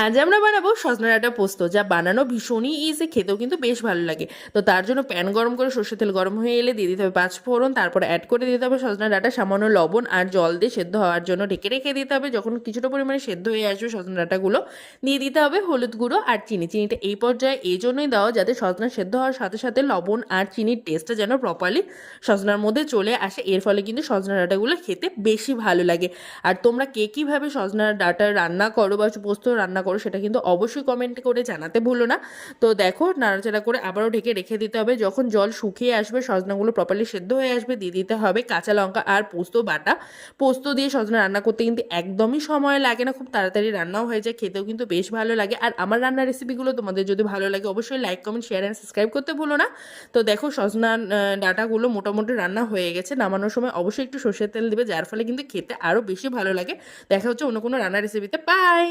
আজ আমরা বানাবো সজনে ডাঁটা পোস্ত, যা বানানো ভীষণই ইজি, খেতেও কিন্তু বেশ ভালো লাগে। তো তার জন্য প্যান গরম করে সর্ষের তেল গরম হয়ে এলে দিয়ে দিতে হবে 5 ফোড়ন, তারপরে অ্যাড করে দিতে হবে সজনে ডাঁটা, সামান্য লবণ আর জল দিয়ে সেদ্ধ হওয়ার জন্য ঢেকে রেখে দিতে হবে। যখন কিছুটা পরিমাণে সেদ্ধ হয়ে আসবে সজনে ডাঁটাগুলো, দিয়ে দিতে হবে হলুদ গুঁড়ো আর চিনি। চিনিটা এই পর্যায়ে এই জন্যই দেওয়া যাতে সজনা সেদ্ধ হওয়ার সাথে সাথে লবণ আর চিনির টেস্টটা যেন প্রপারলি সজনার মধ্যে চলে আসে, এর ফলে কিন্তু সজনা ডাঁটাগুলো খেতে বেশি ভালো লাগে। আর তোমরা কে কীভাবে সজনার ডাঁটা রান্না করো বা পোস্ত রান্না করো সেটা কিন্তু অবশ্যই কমেন্ট করে জানাতে ভুলো না। তো দেখো, নাড়াচাড়া করে আবারও ঢেকে রেখে দিতে হবে। যখন জল শুকিয়ে আসবে, সজনাগুলো প্রপারলি সেদ্ধ হয়ে আসবে, দিয়ে দিতে হবে কাঁচা লঙ্কা আর পোস্ত বাটা। পোস্ত দিয়ে সজনা রান্না করতে কিন্তু একদমই সময় লাগে না, খুব তাড়াতাড়ি রান্নাও হয়ে যায়, খেতেও কিন্তু বেশ ভালো লাগে। আর আমার রান্নার রেসিপিগুলো তোমাদের যদি ভালো লাগে অবশ্যই like, comment, share and subscribe করতে ভুলো না। তো দেখো, সজনা ডাঁটাগুলো মোটামুটি রান্না হয়ে গেছে। নামানোর সময় অবশ্যই একটু সর্ষের তেল দিবে, যার ফলে কিন্তু খেতে আরও বেশি ভালো লাগে। দেখা হচ্ছে অন্য কোনো রান্নার রেসিপিতে। বাই।